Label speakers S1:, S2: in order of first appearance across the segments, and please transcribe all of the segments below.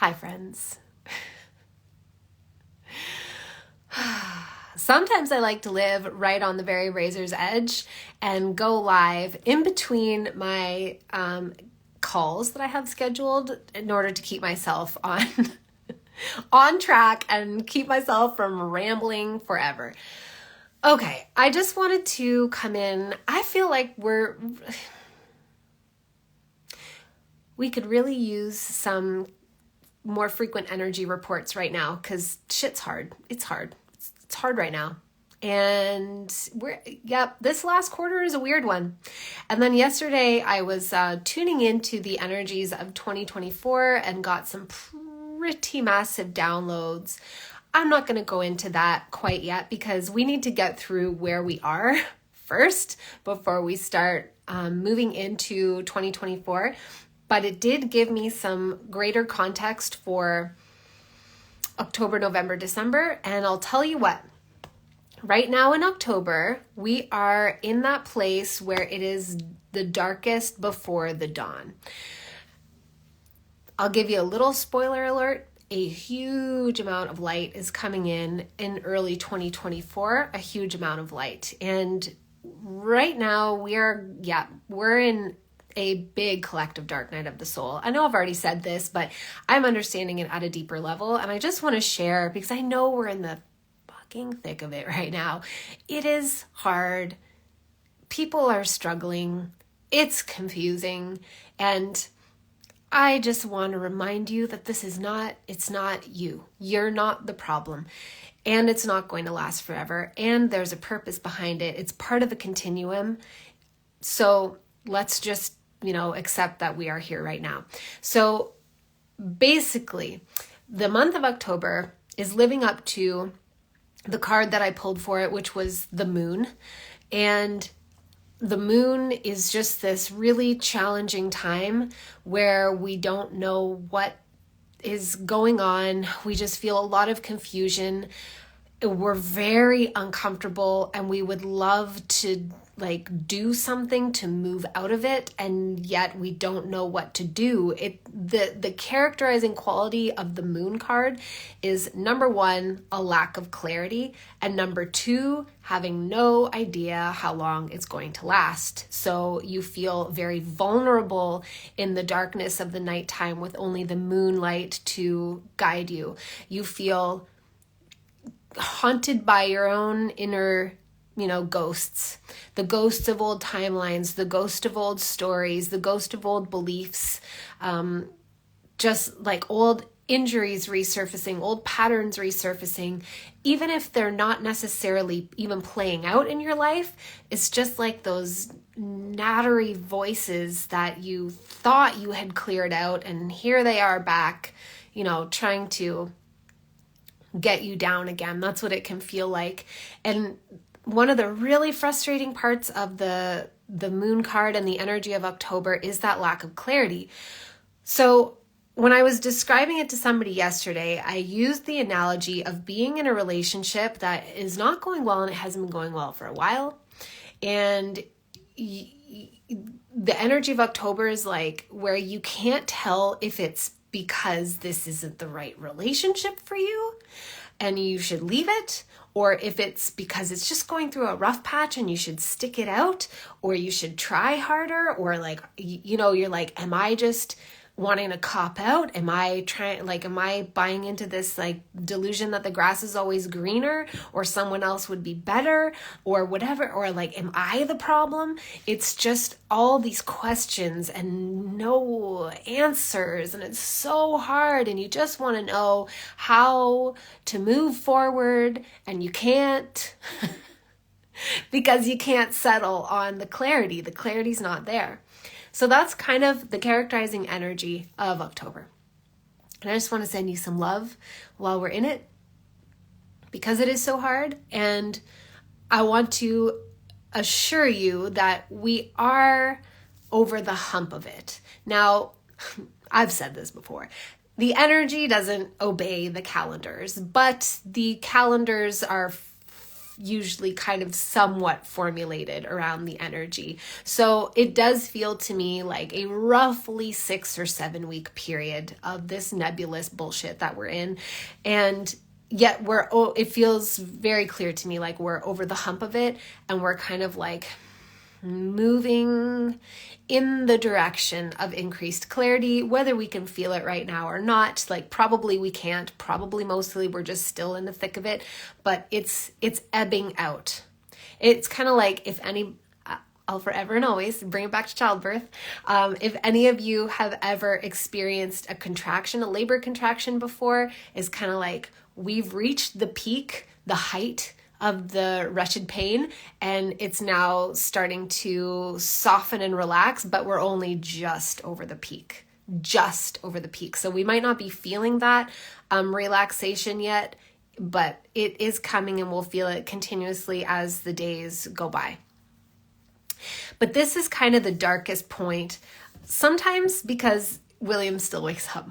S1: Hi, friends. Sometimes I like to live right on the very razor's edge and go live in between my calls that I have scheduled in order to keep myself on on track and keep myself from rambling forever. Okay, I just wanted to come in. I feel like we could really use some more frequent energy reports right now because shit's hard. It's hard. It's hard right now. And this last quarter is a weird one. And then yesterday I was tuning into the energies of 2024 and got some pretty massive downloads. I'm not going to go into that quite yet because we need to get through where we are first before we start moving into 2024. But it did give me some greater context for October, November, December. And I'll tell you what, right now in October, we are in that place where it is the darkest before the dawn. I'll give you a little spoiler alert. A huge amount of light is coming in early 2024, a huge amount of light. And right now we're in a big collective dark night of the soul. I know I've already said this, but I'm understanding it at a deeper level. And I just want to share because I know we're in the fucking thick of it right now. It is hard. People are struggling. It's confusing. And I just want to remind you that it's not you. You're not the problem. And it's not going to last forever. And there's a purpose behind it. It's part of a continuum. So let's just accept that we are here right now. So basically, the month of October is living up to the card that I pulled for it, which was the moon. And the moon is just this really challenging time where we don't know what is going on. We just feel a lot of confusion. We're very uncomfortable and we would love to do something to move out of it, and yet we don't know what to do. The characterizing quality of the moon card is number one, a lack of clarity, and number two, having no idea how long it's going to last. So you feel very vulnerable in the darkness of the nighttime with only the moonlight to guide you. You feel haunted by your own inner ghosts, the ghosts of old timelines, the ghost of old stories, the ghost of old beliefs, just like old injuries resurfacing, old patterns resurfacing, even if they're not necessarily even playing out in your life. It's just like those nattery voices that you thought you had cleared out, and here they are back, trying to get you down again. That's what it can feel like. And one of the really frustrating parts of the moon card and the energy of October is that lack of clarity. So when I was describing it to somebody yesterday, I used the analogy of being in a relationship that is not going well and it hasn't been going well for a while. And the energy of October is like where you can't tell if it's because this isn't the right relationship for you and you should leave it, or if it's because it's just going through a rough patch and you should stick it out, or you should try harder, or you're like, am I just wanting to cop out? Am I buying into this delusion that the grass is always greener or someone else would be better or whatever? Or am I the problem? It's just all these questions and no answers. And it's so hard. And you just want to know how to move forward and you can't because you can't settle on the clarity. The clarity's not there. So that's kind of the characterizing energy of October. And I just want to send you some love while we're in it because it is so hard. And I want to assure you that we are over the hump of it. Now, I've said this before. The energy doesn't obey the calendars, but the calendars are usually kind of somewhat formulated around the energy. So it does feel to me like a roughly 6 or 7 week period of this nebulous bullshit that we're in. And yet it feels very clear to me like we're over the hump of it, and we're kind of like moving in the direction of increased clarity, whether we can feel it right now or not. Like probably we can't, probably mostly we're just still in the thick of it, but it's ebbing out. It's kind of like I'll forever and always bring it back to childbirth. If any of you have ever experienced a labor contraction before, it's kind of like we've reached the peak, the height of the wretched pain, and it's now starting to soften and relax, but we're only just over the peak. So we might not be feeling that relaxation yet, but it is coming, and we'll feel it continuously as the days go by. But this is kind of the darkest point, sometimes because William still wakes up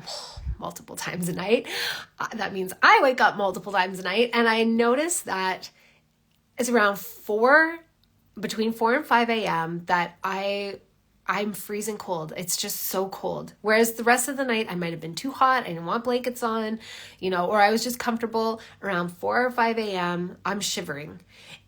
S1: multiple times a night. That means I wake up multiple times a night, and I notice that it's around between 4 and 5 a.m. that I'm freezing cold. It's just so cold. Whereas the rest of the night, I might have been too hot. I didn't want blankets on, or I was just comfortable. Around 4 or 5 a.m., I'm shivering.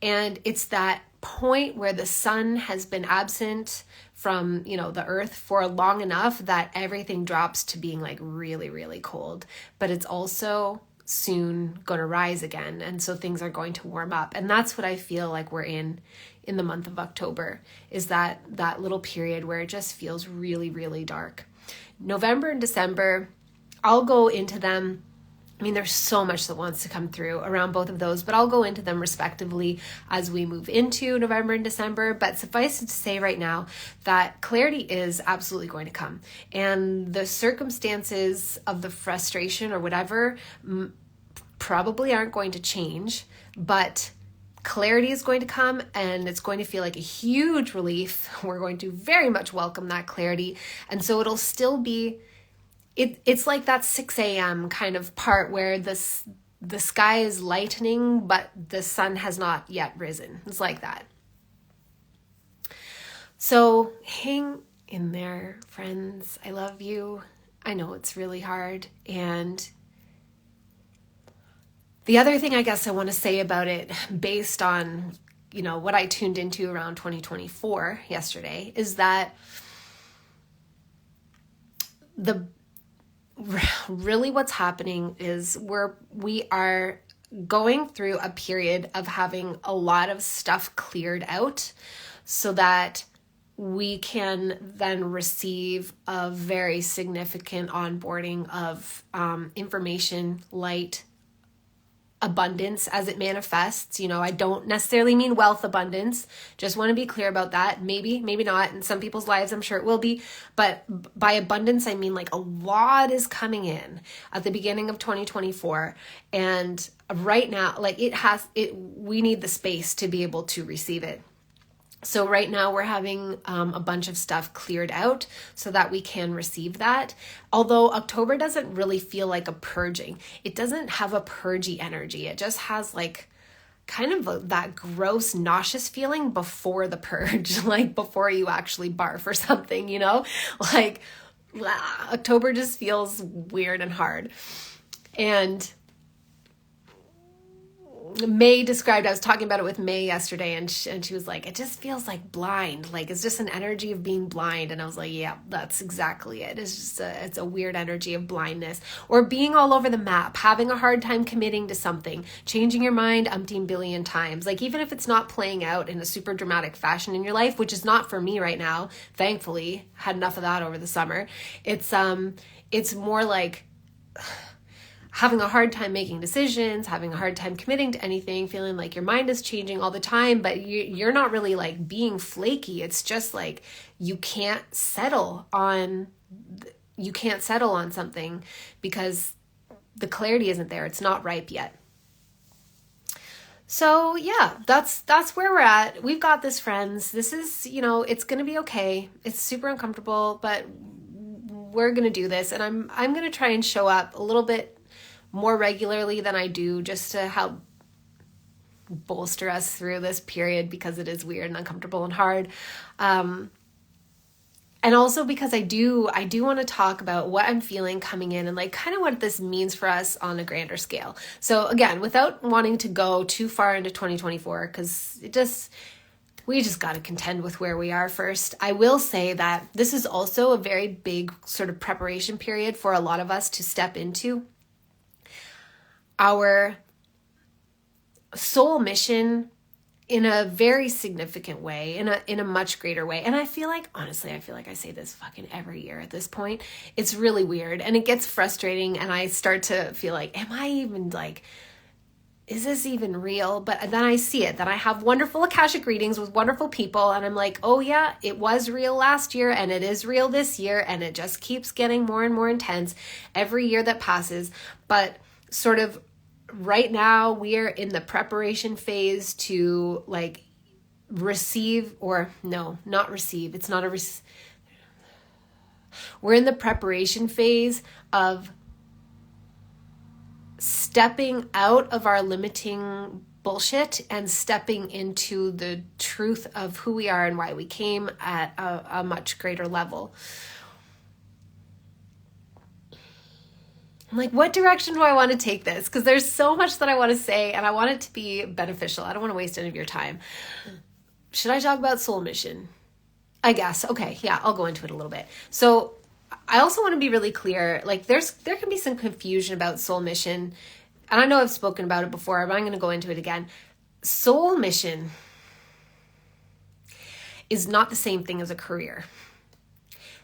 S1: And it's that point where the sun has been absent from, the earth for long enough that everything drops to being like really, really cold. But it's also soon going to rise again. And so things are going to warm up. And that's what I feel like we're in the month of October, is that little period where it just feels really, really dark. November and December, I'll go into them. I mean, there's so much that wants to come through around both of those, but I'll go into them respectively as we move into November and December. But suffice it to say right now that clarity is absolutely going to come. And the circumstances of the frustration or whatever probably aren't going to change, but clarity is going to come, and it's going to feel like a huge relief. We're going to very much welcome that clarity. And so it'll still be it's like that 6 a.m. kind of part where the sky is lightening, but the sun has not yet risen. It's like that. So hang in there, friends. I love you. I know it's really hard. And the other thing I guess I want to say about it, based on, what I tuned into around 2024 yesterday, is that really what's happening is we are going through a period of having a lot of stuff cleared out so that we can then receive a very significant onboarding of information, light, abundance as it manifests. I don't necessarily mean wealth abundance. Just want to be clear about that. Maybe not. In some people's lives, I'm sure it will be. But by abundance, I mean like a lot is coming in at the beginning of 2024. And right now, like we need the space to be able to receive it. So right now we're having a bunch of stuff cleared out so that we can receive that. Although October doesn't really feel like a purging. It doesn't have a purgy energy. It just has like kind of that gross, nauseous feeling before the purge, like before you actually barf or something, like October just feels weird and hard. And May described, I was talking about it with May yesterday, and she was like, it just feels like blind. Like it's just an energy of being blind. And I was like, yeah, that's exactly it. It's just it's a weird energy of blindness, or being all over the map, having a hard time committing to something, changing your mind umpteen billion times. Like even if it's not playing out in a super dramatic fashion in your life, which is not for me right now, thankfully, had enough of that over the summer. It's more like having a hard time making decisions, having a hard time committing to anything, feeling like your mind is changing all the time, but you're not really like being flaky. It's just like you can't settle on something because the clarity isn't there. It's not ripe yet. So yeah, that's where we're at. We've got this, friends. This is, it's going to be okay. It's super uncomfortable, but we're going to do this. And I'm going to try and show up a little bit more regularly than I do, just to help bolster us through this period because it is weird and uncomfortable and hard. And also because I do want to talk about what I'm feeling coming in and like kind of what this means for us on a grander scale. So again, without wanting to go too far into 2024, because we just got to contend with where we are first. I will say that this is also a very big sort of preparation period for a lot of us to step into our soul mission in a very significant way, in a much greater way. And I feel like, honestly, I say this fucking every year at this point. It's really weird and it gets frustrating, and I start to feel like, am I even like, is this even real? But then I see it, that I have wonderful Akashic readings with wonderful people, and I'm like, oh yeah, it was real last year and it is real this year, and it just keeps getting more and more intense every year that passes. But sort of right now we are in the preparation phase to like receive, or no, not receive. It's not a we're in the preparation phase of stepping out of our limiting bullshit and stepping into the truth of who we are and why we came at a much greater level. I'm like, what direction do I want to take this? Because there's so much that I want to say and I want it to be beneficial. I don't want to waste any of your time. Should I talk about soul mission? I guess. Okay. Yeah, I'll go into it a little bit. So I also want to be really clear. Like there can be some confusion about soul mission. And I know I've spoken about it before, but I'm going to go into it again. Soul mission is not the same thing as a career.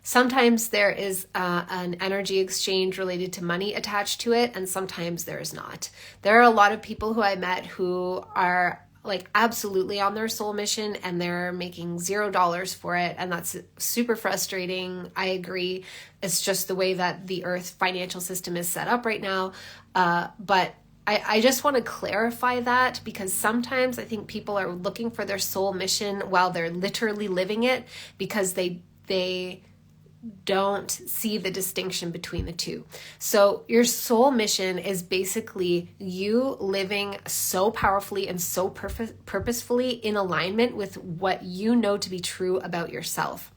S1: Sometimes there is an energy exchange related to money attached to it, and sometimes there is not. There are a lot of people who I met who are like absolutely on their soul mission and they're making $0 for it, and that's super frustrating. I agree. It's just the way that the Earth financial system is set up right now. But I just want to clarify that, because sometimes I think people are looking for their soul mission while they're literally living it, because they don't see the distinction between the two. So your soul mission is basically you living so powerfully and so purposefully in alignment with what you know to be true about yourself.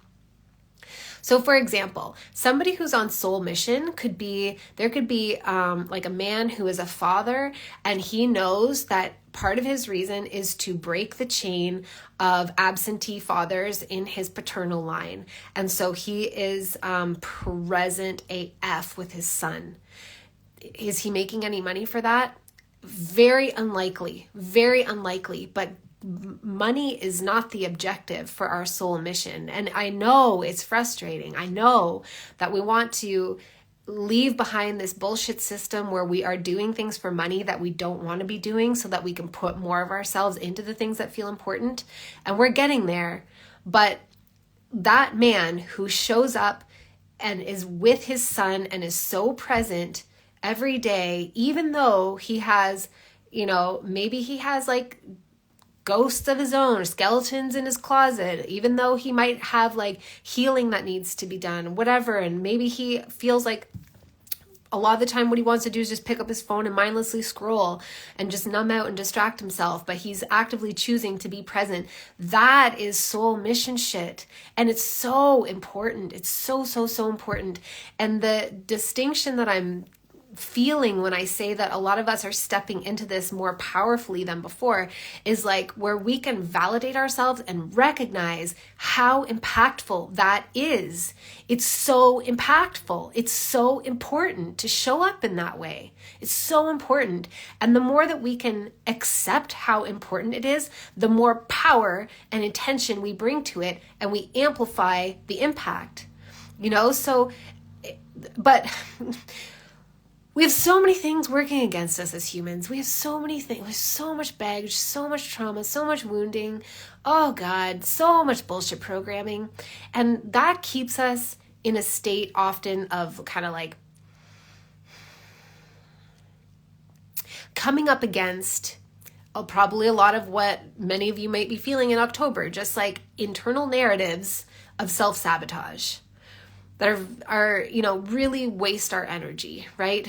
S1: So for example, somebody who's on soul mission could be like a man who is a father, and he knows that part of his reason is to break the chain of absentee fathers in his paternal line. And so he is present AF with his son. Is he making any money for that? Very unlikely, but money is not the objective for our soul mission. And I know it's frustrating. I know that we want to leave behind this bullshit system where we are doing things for money that we don't want to be doing so that we can put more of ourselves into the things that feel important. And we're getting there. But that man who shows up and is with his son and is so present every day, even though he has, maybe he has like ghosts of his own, skeletons in his closet, even though he might have like healing that needs to be done, whatever. And maybe he feels like a lot of the time what he wants to do is just pick up his phone and mindlessly scroll and just numb out and distract himself, but he's actively choosing to be present. That is soul mission shit. And it's so important. It's so important. And the distinction that I'm feeling when I say that a lot of us are stepping into this more powerfully than before is like where we can validate ourselves and recognize how impactful that is. It's so impactful. It's so important to show up in that way. It's so important. And the more that we can accept how important it is, the more power and intention we bring to it, and we amplify the impact. But we have so many things working against us as humans. We have so many things. We have so much baggage, so much trauma, so much wounding. Oh God, so much bullshit programming. And that keeps us in a state often of kind of like coming up against probably a lot of what many of you might be feeling in October, just like internal narratives of self-sabotage that are really waste our energy, right?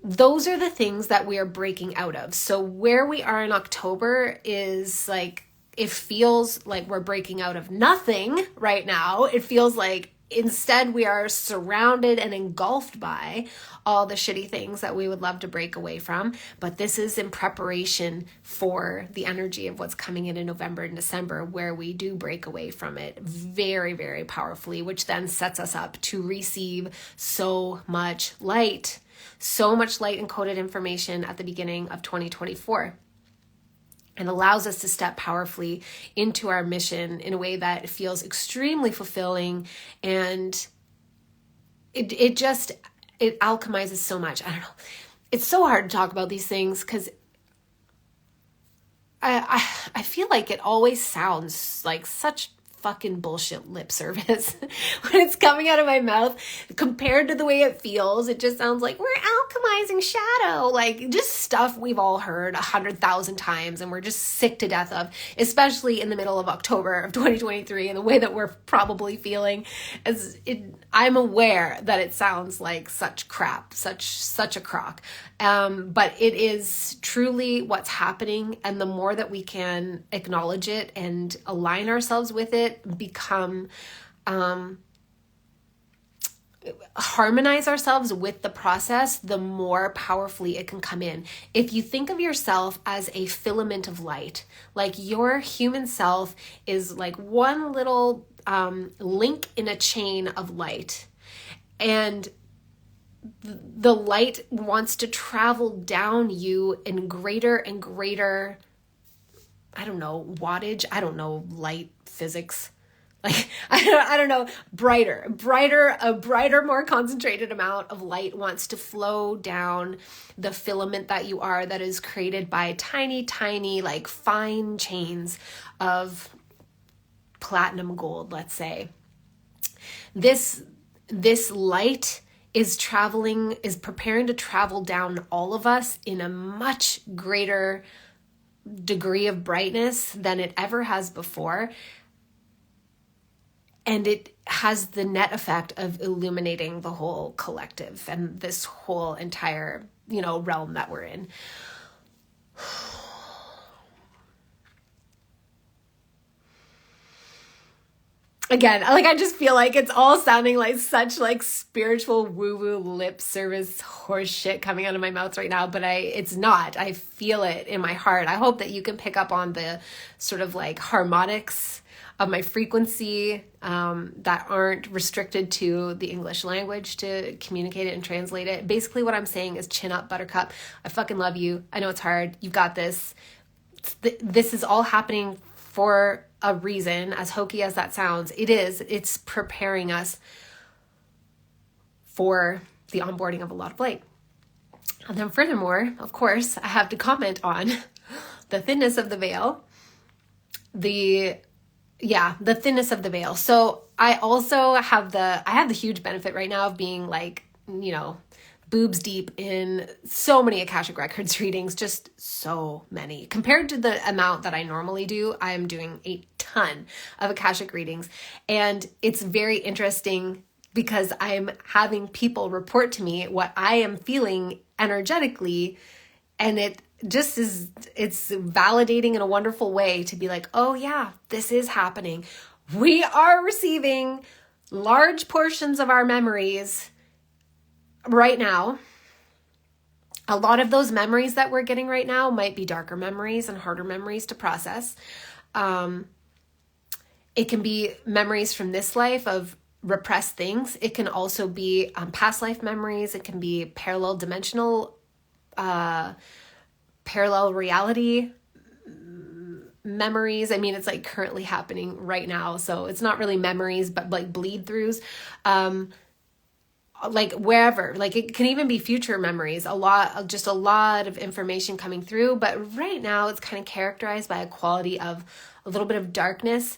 S1: those are the things that we are breaking out of. So where we are in October is like, it feels like we're breaking out of nothing right now. It feels like instead we are surrounded and engulfed by all the shitty things that we would love to break away from. But this is in preparation for the energy of what's coming in November and December, where we do break away from it very, very powerfully, which then sets us up to receive so much light encoded information at the beginning of 2024. And allows us to step powerfully into our mission in a way that feels extremely fulfilling, and it alchemizes so much. I don't know. It's so hard to talk about these things because I feel like it always sounds like such fucking bullshit lip service when it's coming out of my mouth compared to the way it feels. It just sounds like we're alchemizing shadow, like just stuff we've all heard 100,000 times and we're just sick to death of, especially in the middle of October of 2023 and the way that we're probably feeling. I'm aware that it sounds like such crap, such a crock, but it is truly what's happening, and the more that we can acknowledge it and align ourselves with it, become harmonize ourselves with the process, the more powerfully it can come in. If you think of yourself as a filament of light, like your human self is like one little link in a chain of light, and the light wants to travel down you in greater and greater, I don't know, wattage, I don't know, light physics. Like, I don't know, a brighter, more concentrated amount of light wants to flow down the filament that you are, that is created by tiny, tiny, like fine chains of platinum gold, let's say. This light is preparing to travel down all of us in a much greater degree of brightness than it ever has before. And it has the net effect of illuminating the whole collective and this whole entire, realm that we're in. Again, like, I just feel like it's all sounding like such like spiritual woo-woo lip service horse shit coming out of my mouth right now, but it's not. I feel it in my heart. I hope that you can pick up on the sort of like harmonics of my frequency that aren't restricted to the English language to communicate it and translate it. Basically what I'm saying is chin up, buttercup. I fucking love you. I know it's hard. You've got this. This is all happening for a reason, as hokey as that sounds. It's preparing us for the onboarding of a lot of light. And then furthermore, of course, I have to comment on the thinness of the veil. The thinness of the veil. So I also have the huge benefit right now of being like, boobs deep in so many Akashic Records readings, just so many. Compared to the amount that I normally do, I am doing a ton of Akashic readings. And it's very interesting because I'm having people report to me what I am feeling energetically, and it's validating in a wonderful way to be like, oh yeah, this is happening. We are receiving large portions of our memories right now. A lot of those memories that we're getting right now might be darker memories and harder memories to process. It can be memories from this life of repressed things. It can also be past life memories. It can be parallel dimensional, parallel reality memories. I mean, it's like currently happening right now. So it's not really memories, but like bleed throughs. Like wherever, like it can even be future memories, a lot of information coming through. But right now it's kind of characterized by a quality of a little bit of darkness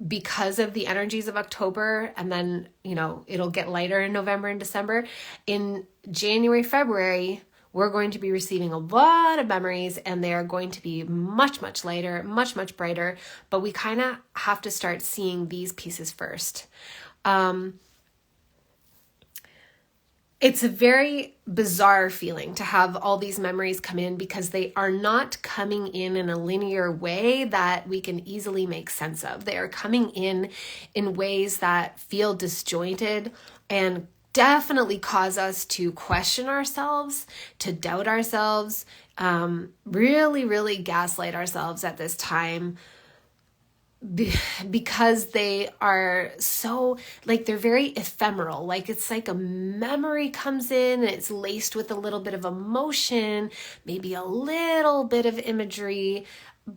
S1: because of the energies of October. And then, it'll get lighter in November and December. In January, February, we're going to be receiving a lot of memories, and they are going to be much, much lighter, much, much brighter. But we kind of have to start seeing these pieces first. It's a very bizarre feeling to have all these memories come in because they are not coming in a linear way that we can easily make sense of. They are coming in ways that feel disjointed and definitely cause us to question ourselves, to doubt ourselves, really, really gaslight ourselves at this time. Because they are so, like, they're very ephemeral. Like, it's like a memory comes in and it's laced with a little bit of emotion, maybe a little bit of imagery,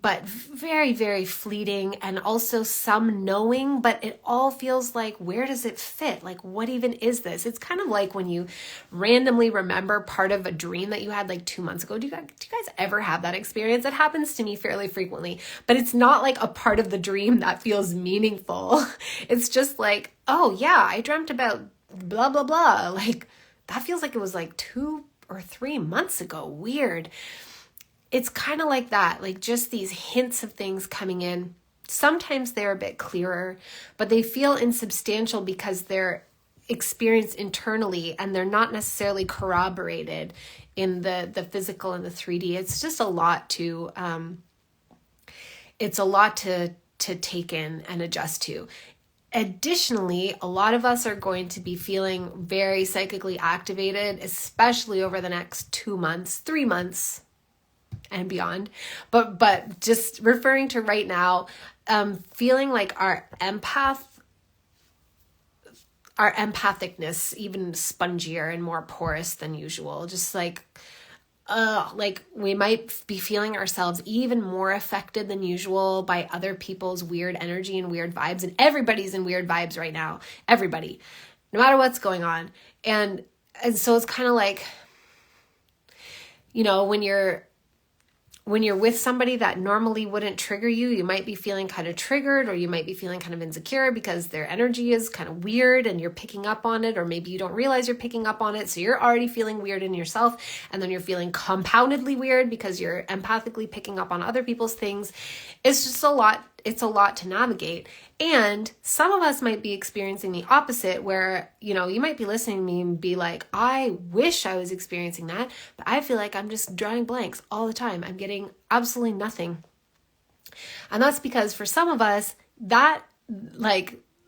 S1: but very, very fleeting, and also some knowing, but it all feels like, where does it fit? Like, what even is this? It's kind of like when you randomly remember part of a dream that you had like 2 months ago. Do you guys ever have that experience? It happens to me fairly frequently, but it's not like a part of the dream that feels meaningful. It's just like, oh yeah, I dreamt about blah, blah, blah. Like, that feels like it was like 2 or 3 months ago. Weird. It's kind of like that, like just these hints of things coming in. Sometimes they're a bit clearer, but they feel insubstantial because they're experienced internally and they're not necessarily corroborated in the physical and the 3D. It's just a lot to, to take in and adjust to. Additionally, a lot of us are going to be feeling very psychically activated, especially over the next 2 months, 3 months, and beyond, but just referring to right now, feeling like our empathicness even spongier and more porous than usual. Just like we might be feeling ourselves even more affected than usual by other people's weird energy and weird vibes. And everybody's in weird vibes right now. Everybody, no matter what's going on. And so it's kind of like, you know, when you're with somebody that normally wouldn't trigger you, you might be feeling kind of triggered, or you might be feeling kind of insecure because their energy is kind of weird and you're picking up on it, or maybe you don't realize you're picking up on it. So you're already feeling weird in yourself, and then you're feeling compoundedly weird because you're empathically picking up on other people's things. It's just a lot. It's a lot to navigate. And some of us might be experiencing the opposite, where, you know, you might be listening to me and be like, I wish I was experiencing that, but I feel like I'm just drawing blanks all the time. I'm getting absolutely nothing. And that's because for some of us, that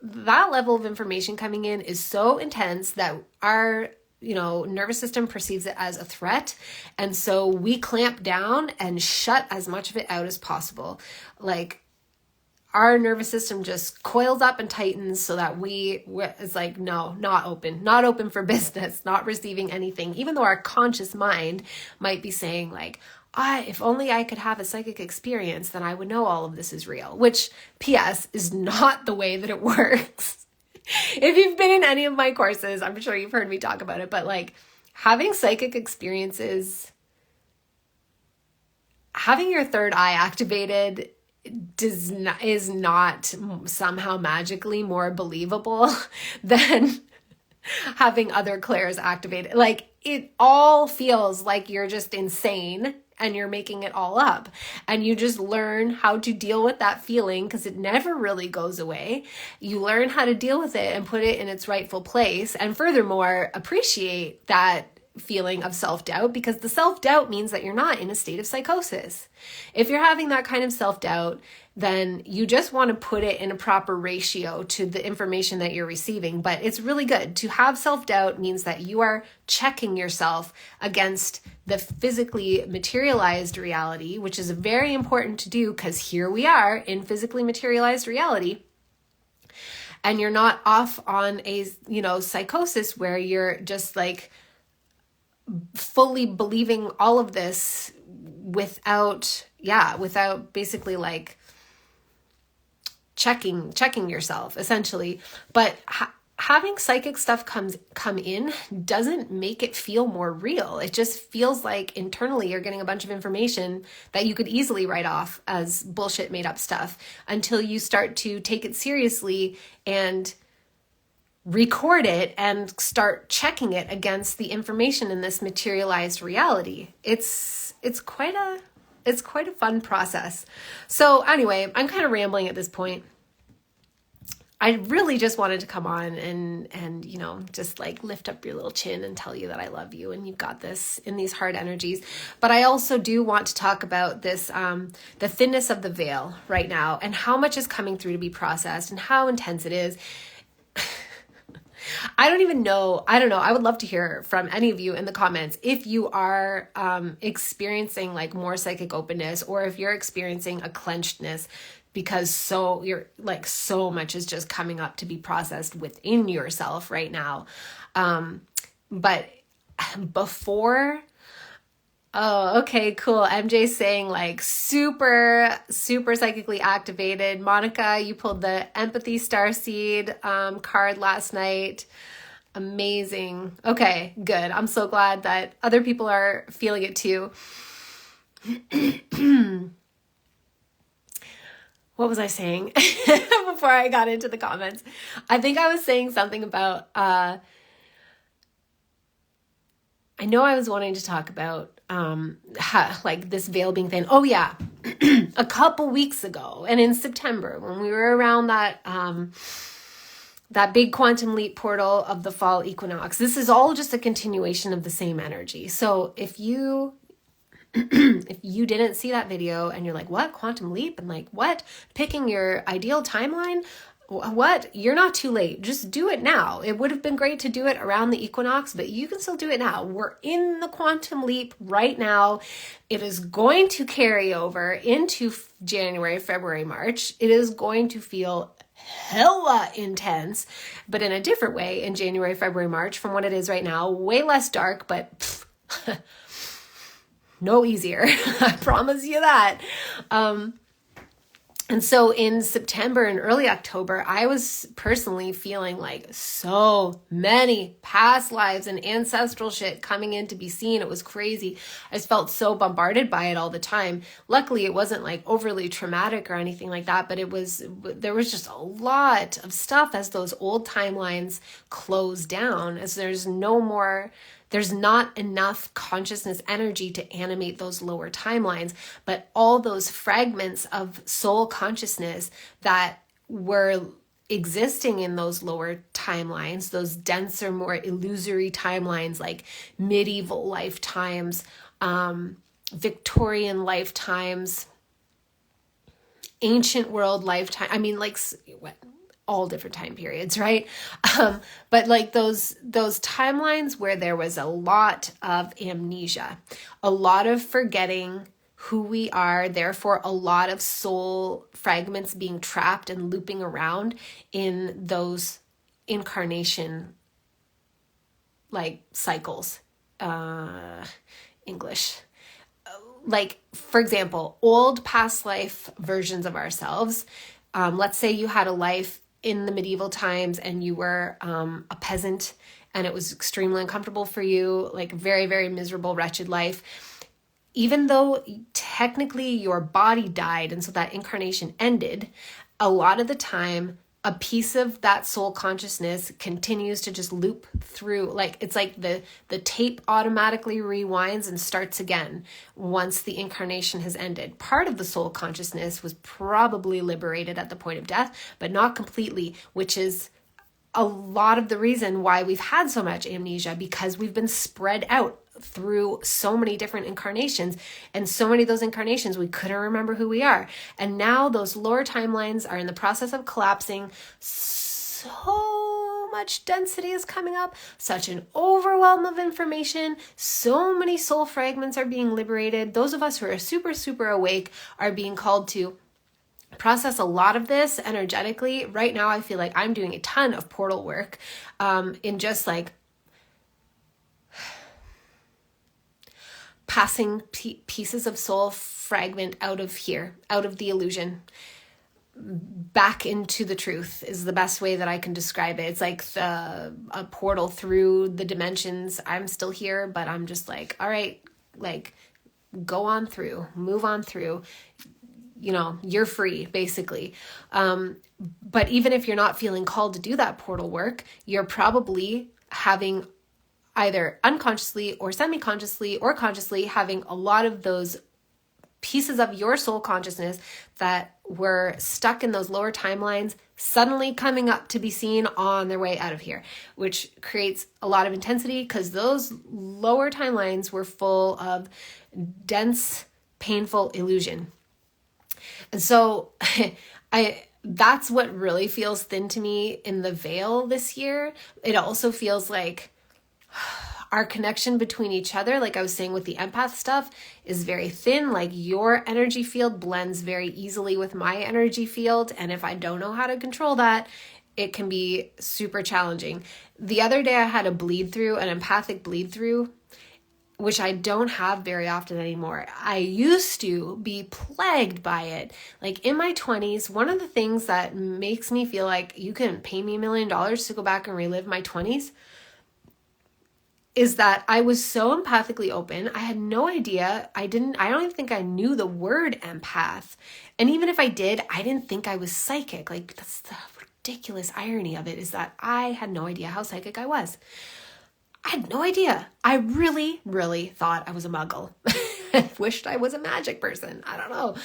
S1: level of information coming in is so intense that our nervous system perceives it as a threat. And so we clamp down and shut as much of it out as possible. Like, our nervous system just coils up and tightens so that it's like, no, not open for business, not receiving anything, even though our conscious mind might be saying like, if only I could have a psychic experience, then I would know all of this is real, which PS is not the way that it works. If you've been in any of my courses, I'm sure you've heard me talk about it, but like, having psychic experiences, having your third eye activated is not somehow magically more believable than having other clairs activated. Like, it all feels like you're just insane and you're making it all up, and you just learn how to deal with that feeling because it never really goes away. You learn how to deal with it and put it in its rightful place, and furthermore appreciate that feeling of self-doubt, because the self-doubt means that you're not in a state of psychosis. If you're having that kind of self-doubt, then you just want to put it in a proper ratio to the information that you're receiving. But it's really good to have self-doubt, means that you are checking yourself against the physically materialized reality, which is very important to do because here we are in physically materialized reality. And you're not off on a, psychosis where you're just like fully believing all of this without basically like checking yourself essentially. But having psychic stuff come in doesn't make it feel more real. It just feels like internally you're getting a bunch of information that you could easily write off as bullshit made up stuff until you start to take it seriously and record it and start checking it against the information in this materialized reality. It's quite a fun process. So anyway, I'm kind of rambling at this point. I really just wanted to come on and just like lift up your little chin and tell you that I love you and you've got this in these hard energies. But I also do want to talk about this, the thinness of the veil right now and how much is coming through to be processed and how intense it is. I don't even know. I don't know. I would love to hear from any of you in the comments if you are experiencing like more psychic openness, or if you're experiencing a clenchedness because you're like so much is just coming up to be processed within yourself right now. But before, oh, okay, cool. MJ's saying like super, super psychically activated. Monica, you pulled the empathy starseed card last night. Amazing. Okay, good. I'm so glad that other people are feeling it too. What was I saying before I got into the comments? I think I was saying something about, I know I was wanting to talk about like this veil being thin. Oh yeah, a couple weeks ago and in September when we were around that big quantum leap portal of the fall equinox, this is all just a continuation of the same energy. So if you if you didn't see that video and you're like, what, quantum leap? And like, what, picking your ideal timeline? What? You're not too late. Just do it now. It would have been great to do it around the equinox, but you can still do it now. We're in the quantum leap right now. It is going to carry over into January, February, March. It is going to feel hella intense, but in a different way in January, February, March from what it is right now. Way less dark, but no easier. I promise you that. And so in September and early October, I was personally feeling like so many past lives and ancestral shit coming in to be seen. It was crazy. I just felt so bombarded by it all the time. Luckily, it wasn't like overly traumatic or anything like that, but there was just a lot of stuff as those old timelines close down, as there's not enough consciousness energy to animate those lower timelines, but all those fragments of soul consciousness that were existing in those lower timelines, those denser, more illusory timelines like medieval lifetimes, Victorian lifetimes, ancient world lifetime. I mean, like what? All different time periods, right? But like those timelines where there was a lot of amnesia, a lot of forgetting who we are, therefore a lot of soul fragments being trapped and looping around in those incarnation like cycles. English. Like, for example, old past life versions of ourselves. Let's say you had a life in the medieval times and you were a peasant and it was extremely uncomfortable for you, like very, very miserable, wretched life. Even though technically your body died and so that incarnation ended, a lot of the time a piece of that soul consciousness continues to just loop through. Like it's like the tape automatically rewinds and starts again once the incarnation has ended. Part of the soul consciousness was probably liberated at the point of death, but not completely, which is a lot of the reason why we've had so much amnesia, because we've been spread out through so many different incarnations, and so many of those incarnations we couldn't remember who we are. And now those lower timelines are in the process of collapsing. So much density is coming up, such an overwhelm of information, so many soul fragments are being liberated. Those of us who are super, super awake are being called to process a lot of this energetically. Right now, I feel like I'm doing a ton of portal work in just like passing pieces of soul fragment out of here, out of the illusion, back into the truth is the best way that I can describe it. It's like a portal through the dimensions. I'm still here, but I'm just like, all right, like go on through, move on through. You know, you're free, basically. But even if you're not feeling called to do that portal work, you're probably having either unconsciously or semi-consciously or consciously having a lot of those pieces of your soul consciousness that were stuck in those lower timelines suddenly coming up to be seen on their way out of here, which creates a lot of intensity because those lower timelines were full of dense, painful illusion. And so that's what really feels thin to me in the veil this year. It also feels like our connection between each other, like I was saying with the empath stuff, is very thin. Like your energy field blends very easily with my energy field. And if I don't know how to control that, it can be super challenging. The other day I had a bleed through, an empathic bleed through, which I don't have very often anymore. I used to be plagued by it. Like in my 20s, one of the things that makes me feel like you can pay me $1 million to go back and relive my 20s is that I was so empathically open. I had no idea. I don't even think I knew the word empath. And even if I did, I didn't think I was psychic. Like that's the ridiculous irony of it, is that I had no idea how psychic I was. I had no idea. I really, really thought I was a muggle. I wished I was a magic person. I don't know.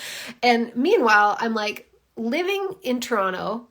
S1: And meanwhile, I'm like living in Toronto.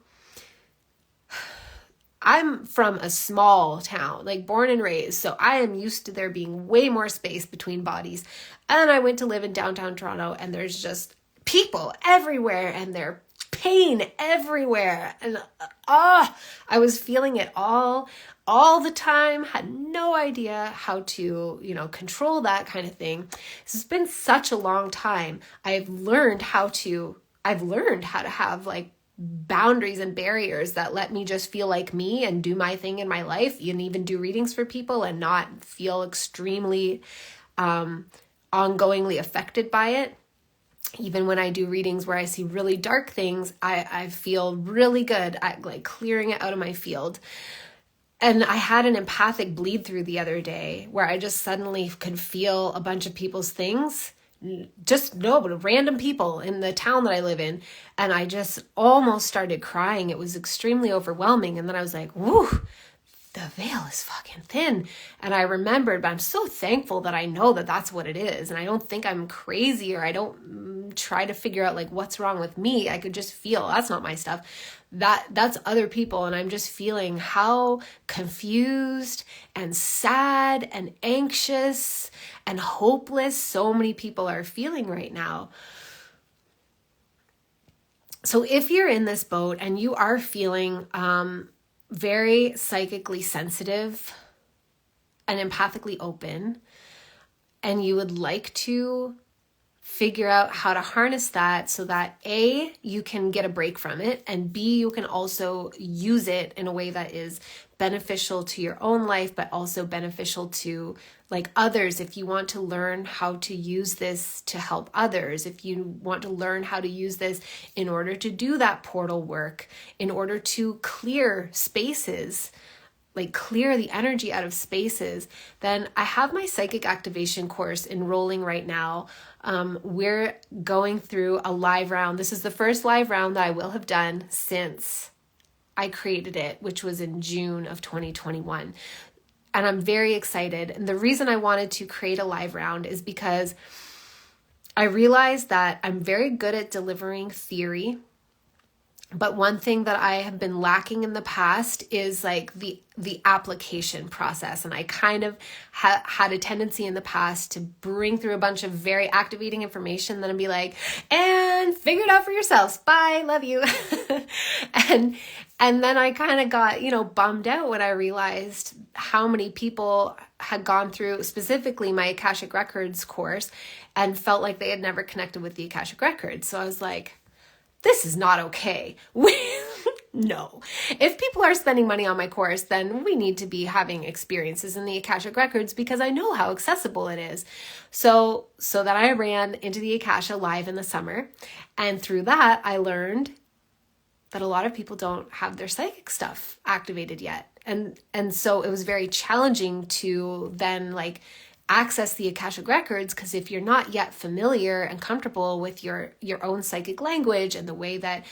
S1: I'm from a small town, like born and raised. So I am used to there being way more space between bodies. And I went to live in downtown Toronto and there's just people everywhere and they're pain everywhere. And I was feeling it all the time, had no idea how to, control that kind of thing. This has been such a long time. I've learned how to have like boundaries and barriers that let me just feel like me and do my thing in my life, and even do readings for people and not feel extremely ongoingly affected by it. Even when I do readings where I see really dark things, I feel really good at like clearing it out of my field. And I had an empathic bleed through the other day where I just suddenly could feel a bunch of people's things, but random people in the town that I live in. And I just almost started crying. It was extremely overwhelming. And then I was like, woo, the veil is fucking thin. And I remembered, but I'm so thankful that I know that that's what it is. And I don't think I'm crazy, or I don't try to figure out like what's wrong with me. I could just feel that's not my stuff. That's other people. And I'm just feeling how confused and sad and anxious and hopeless so many people are feeling right now. So if you're in this boat and you are feeling very psychically sensitive and empathically open, and you would like to figure out how to harness that so that A, you can get a break from it, and B, you can also use it in a way that is beneficial to your own life, but also beneficial to like others. If you want to learn how to use this to help others, if you want to learn how to use this in order to do that portal work, in order to clear spaces, like clear the energy out of spaces, then I have my psychic activation course enrolling right now. We're going through a live round. This is the first live round that I will have done since I created it, which was in June of 2021. And I'm very excited. And the reason I wanted to create a live round is because I realized that I'm very good at delivering theory. But one thing that I have been lacking in the past is like the application process. And I kind of had a tendency in the past to bring through a bunch of very activating information, then I'd be like, and figure it out for yourselves. Bye, love you. And then I kind of got, bummed out when I realized how many people had gone through specifically my Akashic Records course and felt like they had never connected with the Akashic Records. So I was like, this is not okay. No. If people are spending money on my course, then we need to be having experiences in the Akashic Records because I know how accessible it is. So that I ran into the Akasha live in the summer. And through that, I learned that a lot of people don't have their psychic stuff activated yet. And so it was very challenging to then like access the Akashic Records, because if you're not yet familiar and comfortable with your own psychic language and the way that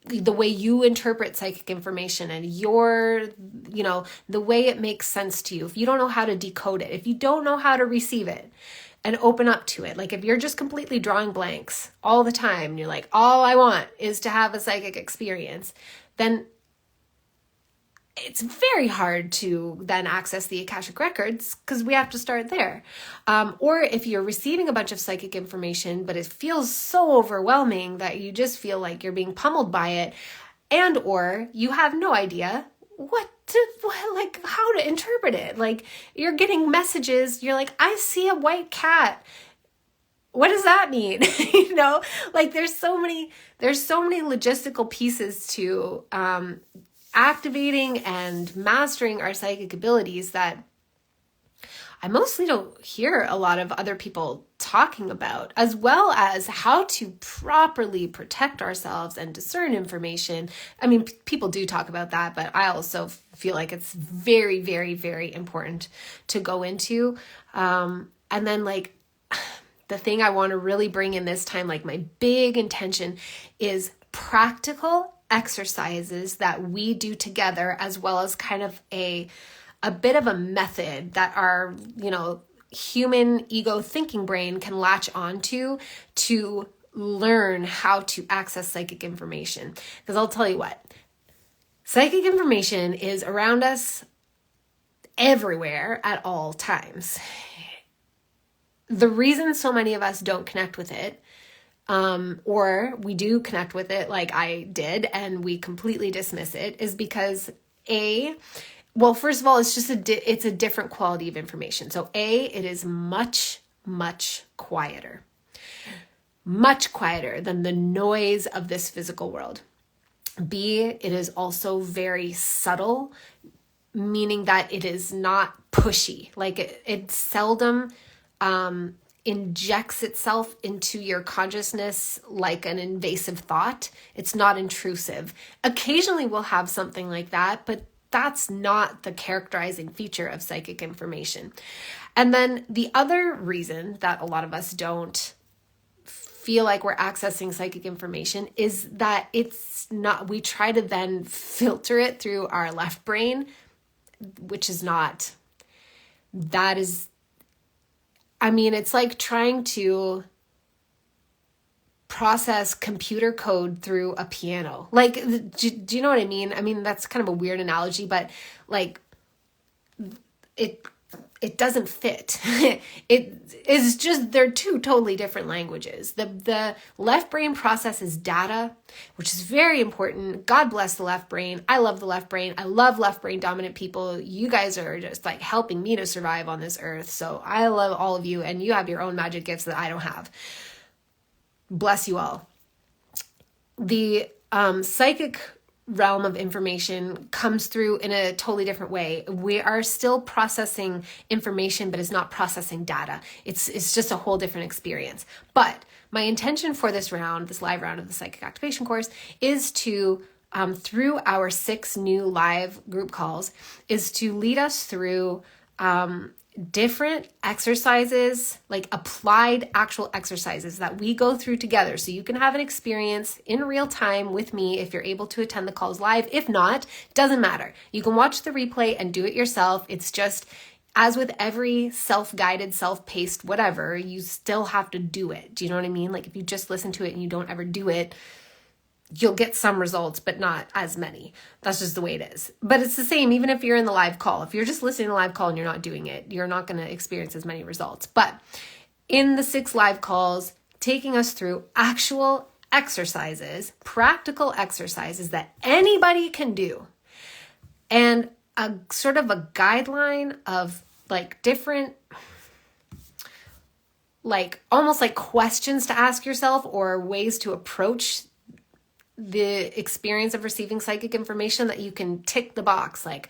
S1: the way you interpret psychic information and the way it makes sense to you, if you don't know how to decode it, if you don't know how to receive it, and open up to it. Like if you're just completely drawing blanks all the time, and you're like, all I want is to have a psychic experience, then it's very hard to then access the Akashic records because we have to start there. Or if you're receiving a bunch of psychic information, but it feels so overwhelming that you just feel like you're being pummeled by it, and or you have no idea how to interpret it. Like you're getting messages, you're like, I see a white cat. What does that mean? Like there's so many logistical pieces to activating and mastering our psychic abilities that I mostly don't hear a lot of other people talking about, as well as how to properly protect ourselves and discern information. I mean, people do talk about that, but I also feel like it's very, very, very important to go into. And then like the thing I want to really bring in this time, like my big intention is practical exercises that we do together, as well as kind of a bit of a method that our, human ego thinking brain can latch onto to learn how to access psychic information. Because I'll tell you what, psychic information is around us everywhere at all times. The reason so many of us don't connect with it, or we do connect with it like I did and we completely dismiss it, is because first of all, it's a different quality of information. So it is much, much quieter than the noise of this physical world. B, it is also very subtle, meaning that it is not pushy. Like it seldom injects itself into your consciousness like an invasive thought. It's not intrusive. Occasionally we'll have something like that, but that's not the characterizing feature of psychic information. And then the other reason that a lot of us don't feel like we're accessing psychic information is that it's not, we try to then filter it through our left brain, which is not, it's like trying to process computer code through a piano. Like, do you know what I mean? I mean, that's kind of a weird analogy, but like it doesn't fit. It is just, they're two totally different languages. The left brain processes data, which is very important. God bless the left brain. I love the left brain. I love left brain dominant people. You guys are just like helping me to survive on this earth. So I love all of you, and you have your own magic gifts that I don't have. Bless you all. The psychic realm of information comes through in a totally different way. We are still processing information, but it's not processing data. It's just a whole different experience. But my intention for this live round of the Psychic Activation course, is to, through our 6 new live group calls, is to lead us through different exercises, like applied actual exercises that we go through together. So you can have an experience in real time with me if you're able to attend the calls live. If not, doesn't matter. You can watch the replay and do it yourself. It's just, as with every self-guided, self-paced, whatever, you still have to do it. Do you know what I mean? Like if you just listen to it and you don't ever do it, you'll get some results, but not as many. That's just the way it is. But it's the same even if you're in the live call. If you're just listening to the live call and you're not doing it, you're not going to experience as many results. But in the 6 live calls, taking us through actual exercises, practical exercises that anybody can do, and a sort of a guideline of like different, like almost like questions to ask yourself or ways to approach the experience of receiving psychic information that you can tick the box. Like,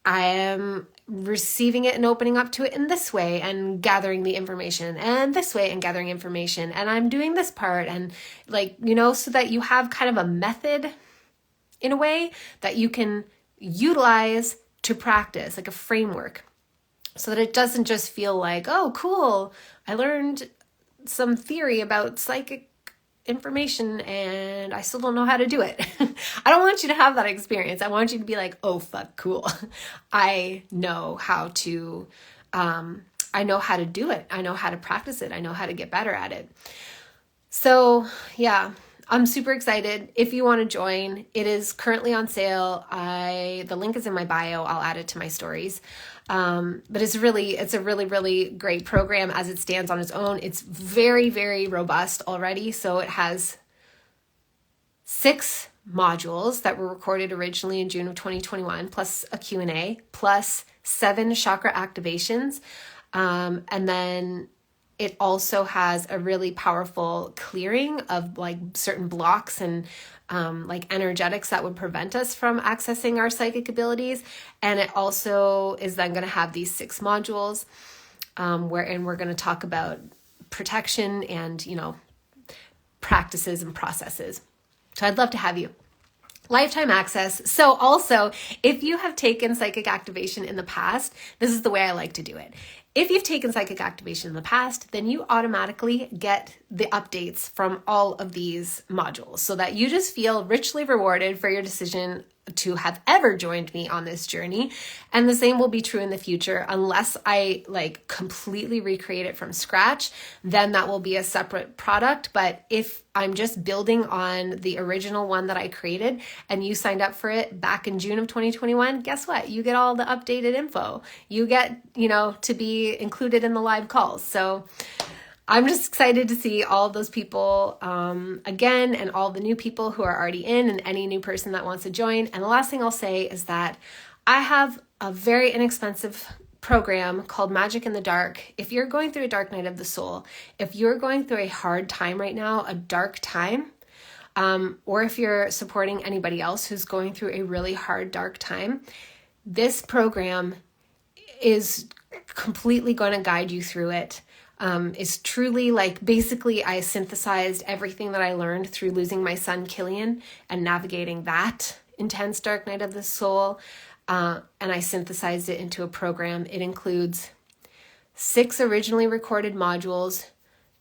S1: I am receiving it and opening up to it in this way and gathering the information, and this way and gathering information, and I'm doing this part, and like, so that you have kind of a method in a way that you can utilize to practice, like a framework, so that it doesn't just feel like, oh, cool, I learned some theory about psychic information and I still don't know how to do it. I don't want you to have that experience. I want you to be like, oh, fuck, cool. I know how to I know how to do it. I know how to practice it. I know how to get better at it. So yeah, I'm super excited. If you want to join, it is currently on sale. The link is in my bio. I'll add it to my stories. But it's a really great program as it stands on its own. It's very, very robust already. So it has 6 modules that were recorded originally in June of 2021, plus a Q&A, plus 7 chakra activations. And then it also has a really powerful clearing of like certain blocks and like energetics that would prevent us from accessing our psychic abilities. And it also is then going to have these 6 modules wherein we're going to talk about protection and, practices and processes. So I'd love to have you. Lifetime access. So also, if you have taken psychic activation in the past, this is the way I like to do it. If you've taken psychic activation in the past, then you automatically get the updates from all of these modules so that you just feel richly rewarded for your decision to have ever joined me on this journey. And the same will be true in the future. Unless I like completely recreate it from scratch, then that will be a separate product. But if I'm just building on the original one that I created and you signed up for it back in June of 2021, guess what? You get all the updated info. You get, to be included in the live calls. So I'm just excited to see all those people again, and all the new people who are already in, and any new person that wants to join. And the last thing I'll say is that I have a very inexpensive program called Magic in the Dark. If you're going through a dark night of the soul, if you're going through a hard time right now, a dark time, or if you're supporting anybody else who's going through a really hard, dark time, this program is completely going to guide you through it. Is truly like, basically I synthesized everything that I learned through losing my son Killian and navigating that intense dark night of the soul. And I synthesized it into a program. It includes 6 originally recorded modules,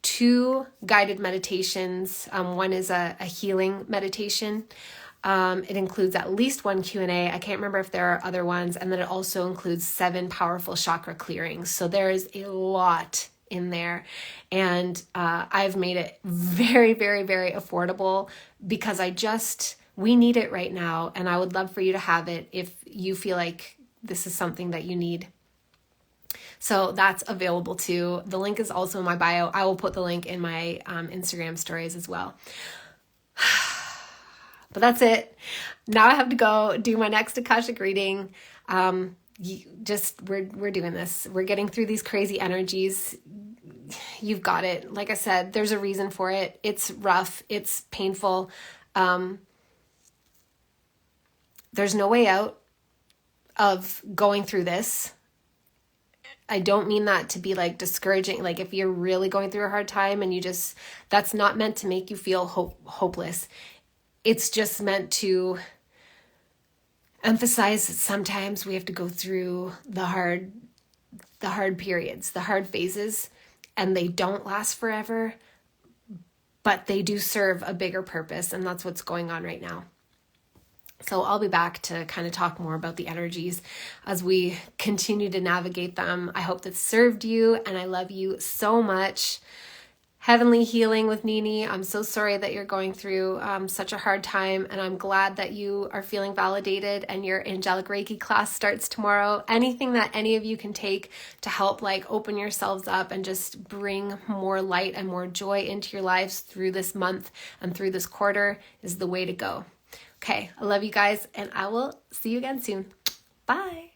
S1: 2 guided meditations. One is a healing meditation. It includes at least 1 Q&A. I can't remember if there are other ones. And then it also includes 7 powerful chakra clearings. So there's a lot in there. And I've made it very, very, very affordable because we need it right now. And I would love for you to have it if you feel like this is something that you need. So that's available too. The link is also in my bio. I will put the link in my Instagram stories as well. But that's it. Now I have to go do my next Akashic reading. We're doing this. We're getting through these crazy energies. You've got it. Like I said, there's a reason for it. It's rough. It's painful. There's no way out of going through this. I don't mean that to be like discouraging. Like if you're really going through a hard time and that's not meant to make you feel hopeless. It's just meant to emphasize that sometimes we have to go through the hard periods, the hard phases, and they don't last forever, but they do serve a bigger purpose, and that's what's going on right now. So I'll be back to kind of talk more about the energies as we continue to navigate them. I hope that served you, and I love you so much. Heavenly healing with Nini. I'm so sorry that you're going through such a hard time, and I'm glad that you are feeling validated and your angelic Reiki class starts tomorrow. Anything that any of you can take to help like open yourselves up and just bring more light and more joy into your lives through this month and through this quarter is the way to go. Okay, I love you guys, and I will see you again soon. Bye.